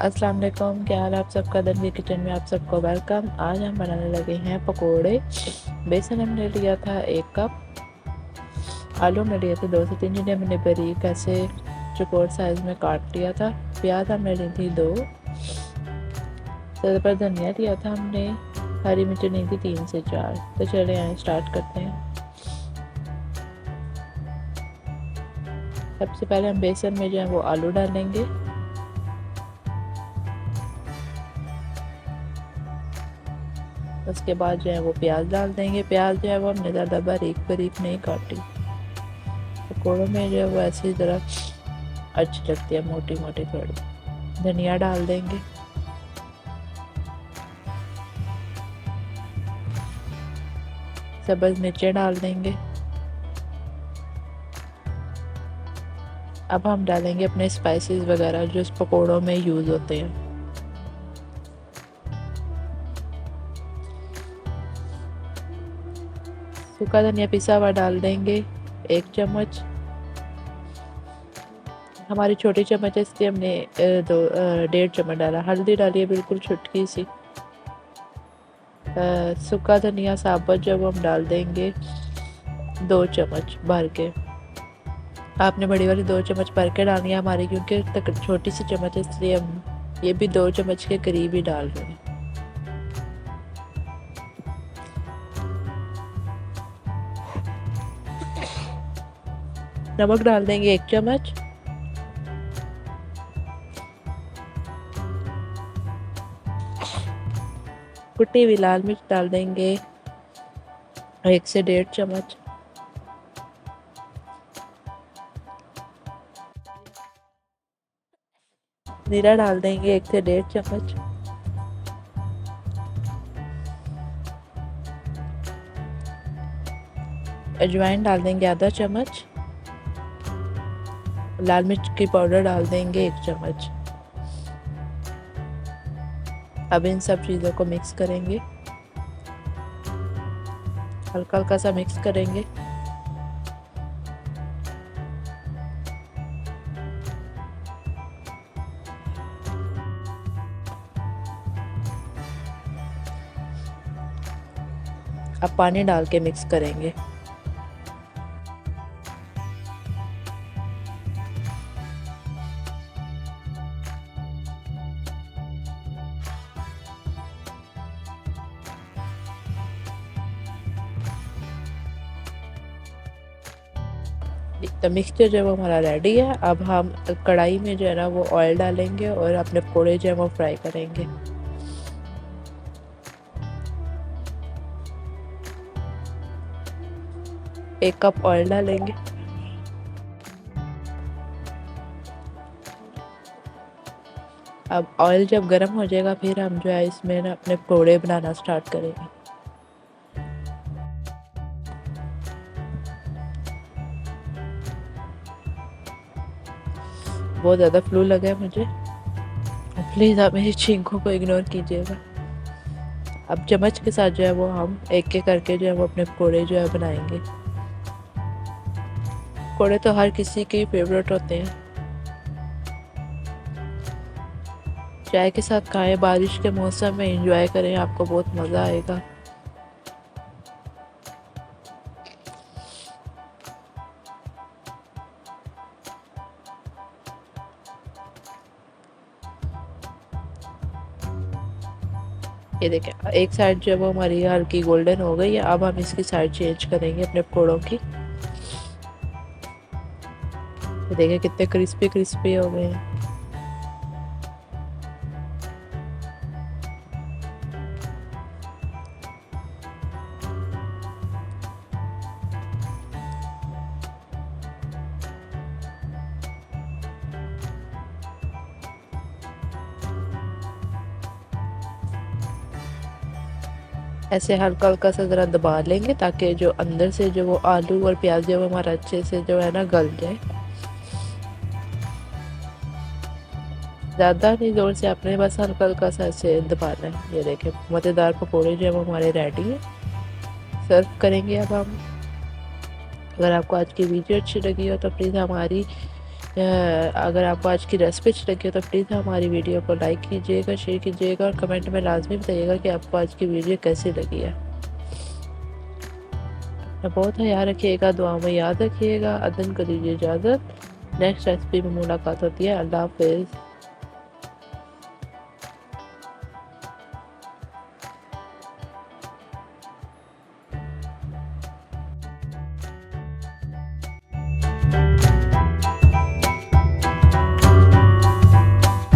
अस्सलाम वालेकुम, क्या हाल है आप सबका। दनवी किचन में आप सबको वेलकम। आज हम बनाने लगे हैं पकोड़े। बेसन हमने लिया था 1 कप, आलू हमने लिए थे 2 से 3 जिन्हें हमने बारीक ऐसे चौकोर साइज में काट लिया था। प्याज हमने ली थी 2, सर पर धनिया लिया था हमने, हरी मिर्ची ली थी 3 से 4। तो चले आए स्टार्ट करते हैं। सबसे पहले हम बेसन में जो है वो आलू डालेंगे। उसके बाद जो है वो प्याज डाल देंगे। प्याज जो है वो हमने ज़्यादा बारीक बारीक नहीं काटी, पकौड़ों में जो है वो ऐसी तरह अच्छी लगती है, मोटी मोटी थोड़ी। धनिया डाल देंगे। सब्ज़ मिर्चें डाल देंगे। अब हम डालेंगे अपने स्पाइसेस वगैरह जो इस पकौड़ों में यूज़ होते हैं। सूखा धनिया पिसा हुआ डाल देंगे 1 चम्मच। हमारी छोटी चम्मच है इसलिए हमने 1.5 चम्मच डाला। हल्दी डालिए बिल्कुल छुटकी सी। सूखा धनिया साबुत जो वो हम डाल देंगे 2 चम्मच भर के। आपने बड़ी वाली 2 चम्मच भर के डालनी है, हमारी क्योंकि छोटी सी चम्मच है इसलिए हम ये भी 2 चम्मच के करीब ही डाल रहे हैं। नमक डाल देंगे 1 चम्मच। कुटी हुई लाल मिर्च डाल देंगे 1 से 1.5 चम्मच। जीरा डाल देंगे 1 से 1.5 चम्मच। अजवाइन डाल देंगे आधा चम्मच। लाल मिर्च की पाउडर डाल देंगे 1 चम्मच। अब इन सब चीज़ों को मिक्स करेंगे, हल्का हल्का सा मिक्स करेंगे। अब पानी डाल के मिक्स करेंगे। तो मिक्सचर जो है वो हमारा रेडी है। अब हम कढ़ाई में जो है ना वो ऑयल डालेंगे और अपने पकौड़े जो है वो फ्राई करेंगे। एक कप ऑयल डालेंगे। अब ऑयल जब गर्म हो जाएगा फिर हम जो है इसमें ना अपने पकौड़े बनाना स्टार्ट करेंगे। बहुत ज़्यादा फ्लू लगा है मुझे, प्लीज़ आप मेरी छींकों को इग्नोर कीजिएगा। अब चम्मच के साथ जो है वो हम एक एक करके जो है वो अपने पकौड़े जो है बनाएंगे। पकौड़े तो हर किसी के फेवरेट होते हैं। चाय के साथ खाएं, बारिश के मौसम में एंजॉय करें, आपको बहुत मज़ा आएगा। ये देखें, एक साइड जो है वो हमारी हल्की गोल्डन हो गई है। अब हम इसकी साइड चेंज करेंगे अपने पकौड़ों की। ये देखें कितने क्रिस्पी क्रिस्पी हो गए हैं। ऐसे हल्का हल्का सा ज़रा दबा लेंगे ताकि जो अंदर से जो वो आलू और प्याज जो है हमारा अच्छे से जो है ना गल जाए। ज़्यादा नहीं जोर से, आपने बस हल्का हल्का सा ऐसे दबाना है। ये देखें मज़ेदार पकौड़े जो है वो हमारे रेडी है। सर्व करेंगे अब हम। अगर आपको आज की वीडियो अच्छी लगी हो तो प्लीज़ हमारी अगर आपको आज की रेसिपी अच्छी लगी हो तो प्लीज़ हमारी वीडियो को लाइक कीजिएगा, शेयर कीजिएगा और कमेंट में लाजमी बताइएगा कि आपको आज की वीडियो कैसी लगी है। अपना बहुत ख्याल रखिएगा, दुआ में याद रखिएगा। अदन को दीजिए इजाज़त। नेक्स्ट रेसिपी में मुलाकात होती है। अल्लाह हाफिज़।